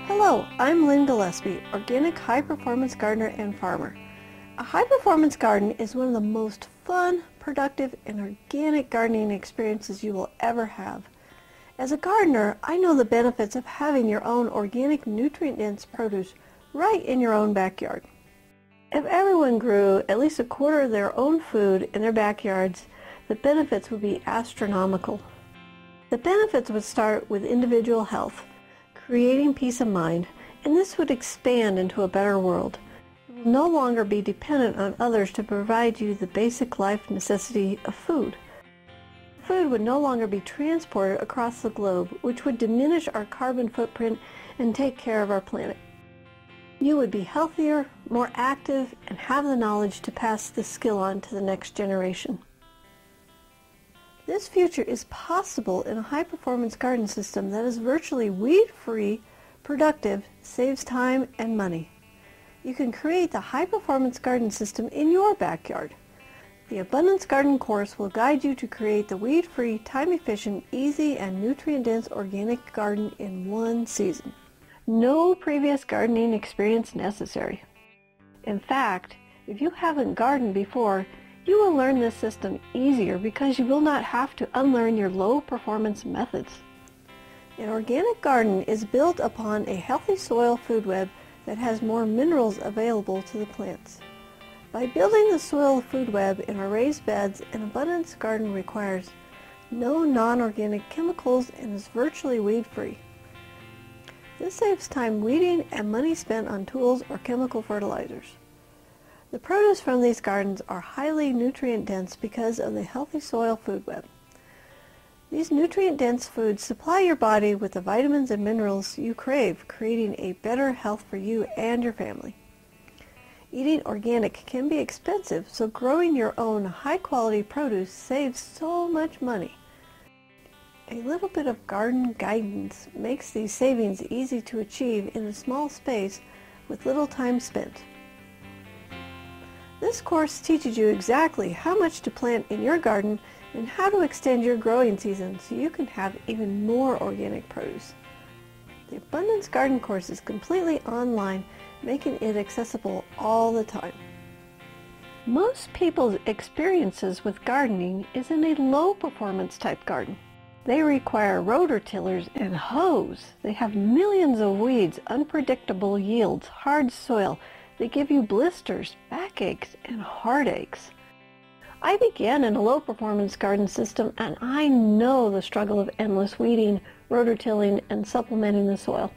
Hello, I'm Lynn Gillespie, organic high-performance gardener and farmer. A high-performance garden is one of the most fun, productive, and organic gardening experiences you will ever have. As a gardener, I know the benefits of having your own organic, nutrient-dense produce right in your own backyard. If everyone grew at least a quarter of their own food in their backyards, the benefits would be astronomical. The benefits would start with individual health, creating peace of mind, and this would expand into a better world. You will no longer be dependent on others to provide you the basic life necessity of food. Food would no longer be transported across the globe, which would diminish our carbon footprint and take care of our planet. You would be healthier, more active, and have the knowledge to pass this skill on to the next generation. This future is possible in a high-performance garden system that is virtually weed-free, productive, saves time and money. You can create the high-performance garden system in your backyard. The Abundance Garden course will guide you to create the weed-free, time-efficient, easy, and nutrient-dense organic garden in one season. No previous gardening experience necessary. In fact, if you haven't gardened before, you will learn this system easier because you will not have to unlearn your low-performance methods. An organic garden is built upon a healthy soil food web that has more minerals available to the plants. By building the soil food web in our raised beds, an Abundance Garden requires no non-organic chemicals and is virtually weed-free. This saves time weeding and money spent on tools or chemical fertilizers. The produce from these gardens are highly nutrient-dense because of the healthy soil food web. These nutrient-dense foods supply your body with the vitamins and minerals you crave, creating a better health for you and your family. Eating organic can be expensive, so growing your own high-quality produce saves so much money. A little bit of garden guidance makes these savings easy to achieve in a small space with little time spent. This course teaches you exactly how much to plant in your garden and how to extend your growing season so you can have even more organic produce. The Abundance Garden course is completely online, making it accessible all the time. Most people's experiences with gardening is in a low-performance type garden. They require rototillers and hoes. They have millions of weeds, unpredictable yields, hard soil. They give you blisters, backaches, and heartaches. I began in a low-performance garden system, and I know the struggle of endless weeding, rototilling, and supplementing the soil.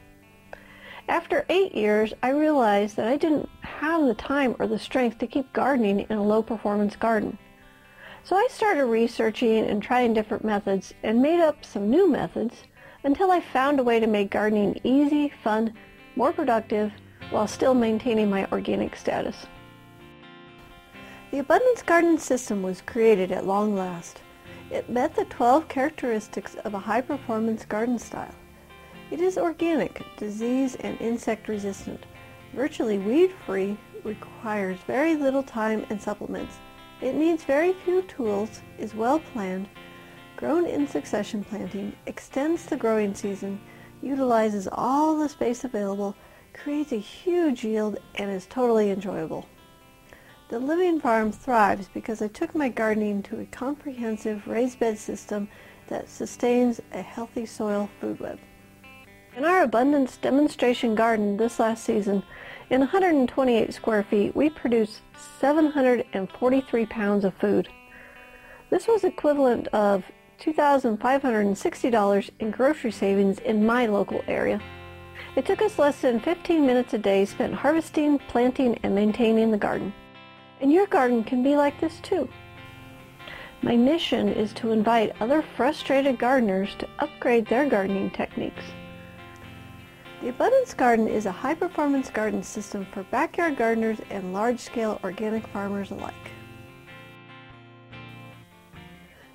After 8 years, I realized that I didn't have the time or the strength to keep gardening in a low-performance garden. So I started researching and trying different methods and made up some new methods until I found a way to make gardening easy, fun, more productive, while still maintaining my organic status. The Abundance Garden system was created at long last. It met the 12 characteristics of a high-performance garden style. It is organic, disease and insect resistant, virtually weed-free, requires very little time and supplements. It needs very few tools, is well planned, grown in succession planting, extends the growing season, utilizes all the space available, creates a huge yield, and is totally enjoyable. The living farm thrives because I took my gardening to a comprehensive raised bed system that sustains a healthy soil food web. In our Abundance demonstration garden this last season, in 128 square feet, we produced 743 pounds of food. This was equivalent of $2,560 in grocery savings in my local area. It took us less than 15 minutes a day spent harvesting, planting, and maintaining the garden. And your garden can be like this too. My mission is to invite other frustrated gardeners to upgrade their gardening techniques. The Abundance Garden is a high-performance garden system for backyard gardeners and large-scale organic farmers alike.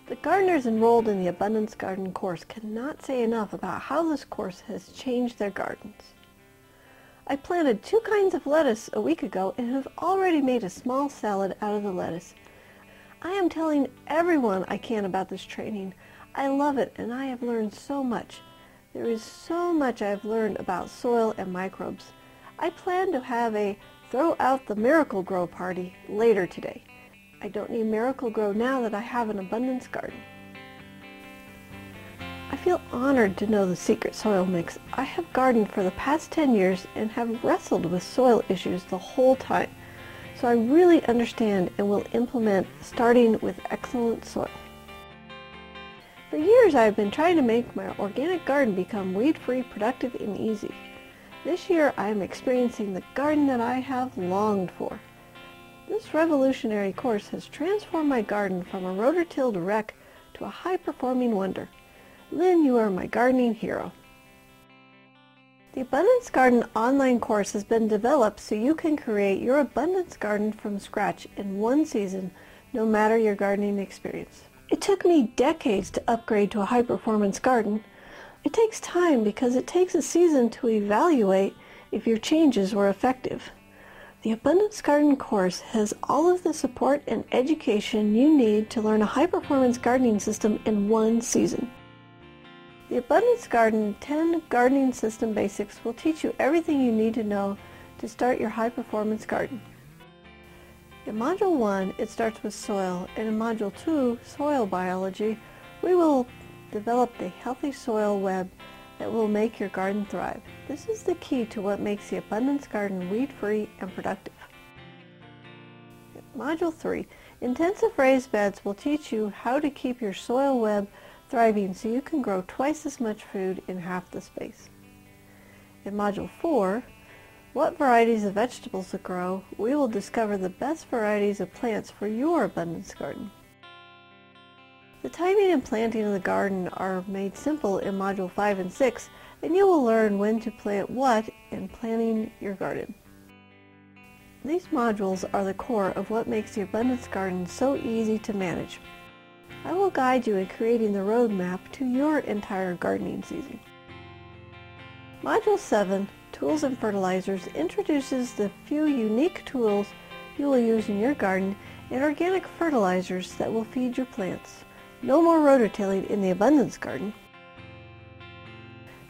The gardeners enrolled in the Abundance Garden course cannot say enough about how this course has changed their gardens. I planted 2 kinds of lettuce a week ago and have already made a small salad out of the lettuce. I am telling everyone I can about this training. I love it and I have learned so much. There is so much I have learned about soil and microbes. I plan to have a Throw Out the Miracle-Gro party later today. I don't need Miracle-Gro now that I have an abundance garden. I feel honored to know the secret soil mix. I have gardened for the past 10 years and have wrestled with soil issues the whole time. So I really understand and will implement starting with excellent soil. For years I have been trying to make my organic garden become weed-free, productive, and easy. This year I am experiencing the garden that I have longed for. This revolutionary course has transformed my garden from a rototilled wreck to a high-performing wonder. Lynn, you are my gardening hero. The Abundance Garden online course has been developed so you can create your abundance garden from scratch in one season, no matter your gardening experience. It took me decades to upgrade to a high-performance garden. It takes time because it takes a season to evaluate if your changes were effective. The Abundance Garden course has all of the support and education you need to learn a high-performance gardening system in one season. The Abundance Garden 10 Gardening System Basics will teach you everything you need to know to start your high-performance garden. In Module 1, it starts with soil, and in Module 2, Soil Biology, we will develop the healthy soil web that will make your garden thrive. This is the key to what makes the Abundance Garden weed-free and productive. Module 3, Intensive Raised Beds will teach you how to keep your soil web thriving so you can grow twice as much food in half the space. In Module 4, What Varieties of Vegetables to Grow, we will discover the best varieties of plants for your abundance garden. The timing and planting of the garden are made simple in Module 5 and 6, and you will learn when to plant what in planting your garden. These modules are the core of what makes the abundance garden so easy to manage. I will guide you in creating the roadmap to your entire gardening season. Module 7, Tools and Fertilizers, introduces the few unique tools you will use in your garden and organic fertilizers that will feed your plants. No more rototilling in the abundance garden.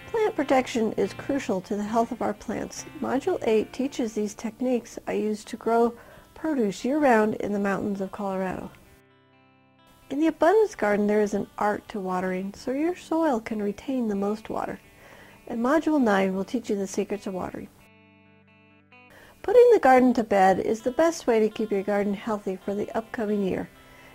Plant protection is crucial to the health of our plants. Module 8 teaches these techniques I use to grow produce year-round in the mountains of Colorado. In the abundance garden, there is an art to watering, so your soil can retain the most water. And Module 9 will teach you the secrets of watering. Putting the garden to bed is the best way to keep your garden healthy for the upcoming year.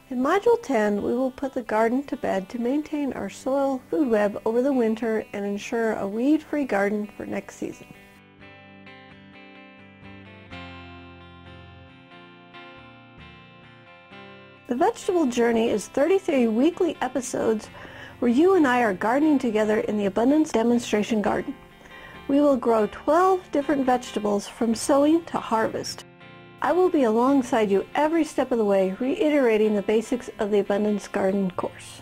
In Module 10, we will put the garden to bed to maintain our soil food web over the winter and ensure a weed-free garden for next season. The Vegetable Journey is 33 weekly episodes where you and I are gardening together in the Abundance Demonstration Garden. We will grow 12 different vegetables from sowing to harvest. I will be alongside you every step of the way, reiterating the basics of the Abundance Garden course.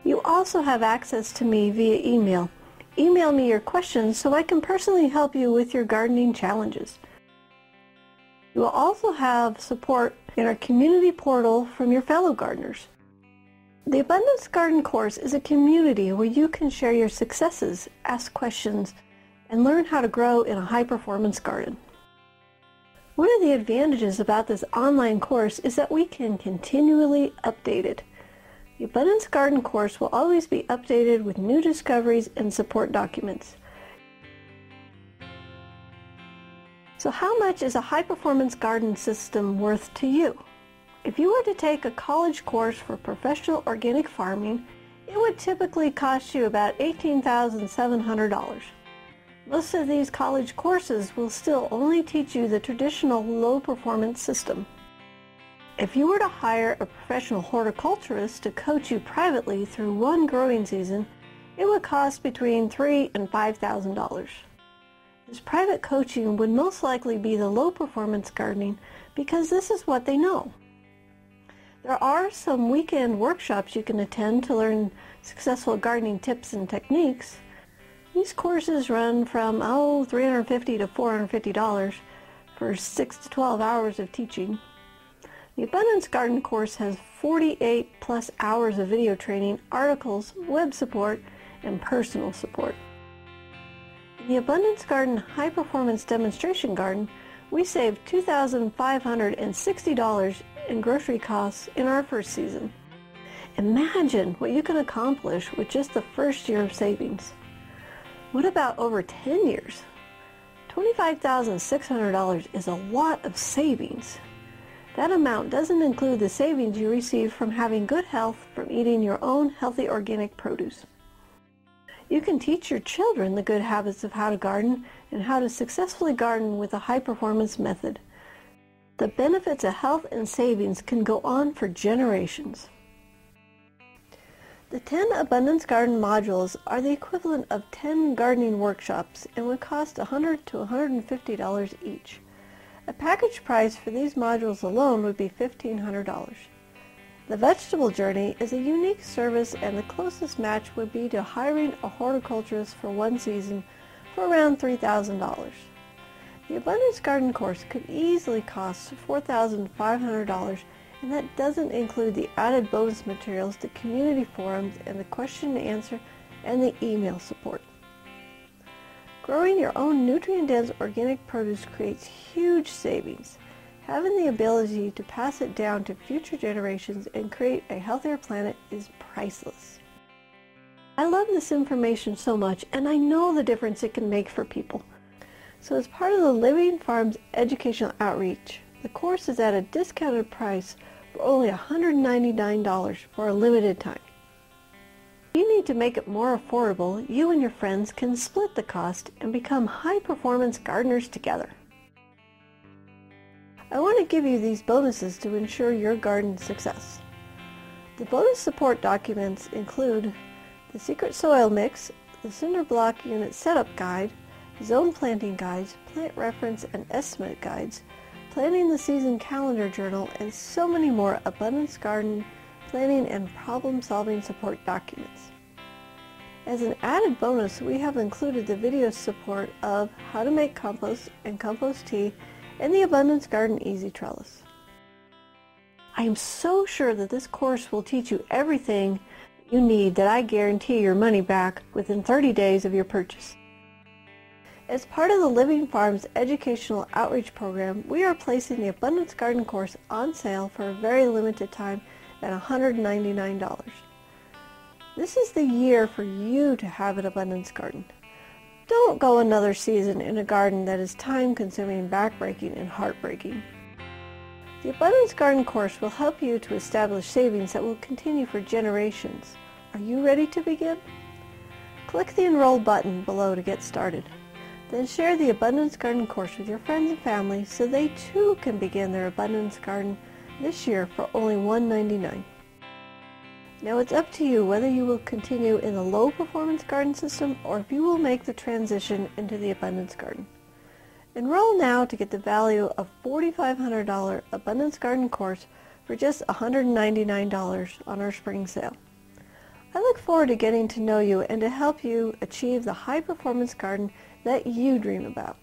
You also have access to me via email. Email me your questions so I can personally help you with your gardening challenges. You will also have support in our community portal from your fellow gardeners. The Abundance Garden course is a community where you can share your successes, ask questions, and learn how to grow in a high-performance garden. One of the advantages about this online course is that we can continually update it. The Abundance Garden course will always be updated with new discoveries and support documents. So how much is a high-performance garden system worth to you? If you were to take a college course for professional organic farming, it would typically cost you about $18,700. Most of these college courses will still only teach you the traditional low-performance system. If you were to hire a professional horticulturist to coach you privately through one growing season, it would cost between $3,000 and $5,000. This private coaching would most likely be the low-performance gardening because this is what they know. There are some weekend workshops you can attend to learn successful gardening tips and techniques. These courses run from $350 to $450 for 6 to 12 hours of teaching. The Abundance Garden course has 48 plus hours of video training, articles, web support, and personal support. In the Abundance Garden High Performance Demonstration Garden, we saved $2,560 in grocery costs in our first season. Imagine what you can accomplish with just the first year of savings. What about over 10 years? $25,600 is a lot of savings. That amount doesn't include the savings you receive from having good health from eating your own healthy organic produce. You can teach your children the good habits of how to garden and how to successfully garden with a high-performance method. The benefits of health and savings can go on for generations. The 10 Abundance Garden modules are the equivalent of 10 gardening workshops and would cost $100 to $150 each. A package price for these modules alone would be $1,500. The vegetable journey is a unique service, and the closest match would be to hiring a horticulturist for one season for around $3,000. The Abundance Garden course could easily cost $4,500, and that doesn't include the added bonus materials, the community forums, and the question and answer, and the email support. Growing your own nutrient-dense organic produce creates huge savings. Having the ability to pass it down to future generations and create a healthier planet is priceless. I love this information so much, and I know the difference it can make for people. So as part of the Living Farms educational outreach, the course is at a discounted price for only $199 for a limited time. If you need to make it more affordable, you and your friends can split the cost and become high-performance gardeners together. I want to give you these bonuses to ensure your garden success. The bonus support documents include the secret soil mix, the cinder block unit setup guide, zone planting guides, plant reference and estimate guides, planning the season calendar journal, and so many more Abundance Garden planning and problem-solving support documents. As an added bonus, we have included the video support of how to make compost and compost tea and the Abundance Garden Easy Trellis. I am so sure that this course will teach you everything you need, that I guarantee your money back within 30 days of your purchase. As part of the Living Farms educational outreach program, we are placing the Abundance Garden course on sale for a very limited time at $199. This is the year for you to have an abundance garden. Don't go another season in a garden that is time-consuming, back-breaking, and heartbreaking. The Abundance Garden course will help you to establish savings that will continue for generations. Are you ready to begin? Click the Enroll button below to get started. Then share the Abundance Garden course with your friends and family so they too can begin their abundance garden this year for only $199. Now it's up to you whether you will continue in the low performance garden system or if you will make the transition into the Abundance Garden. Enroll now to get the value of $4,500 Abundance Garden course for just $199 on our spring sale. I look forward to getting to know you and to help you achieve the high performance garden that you dream about.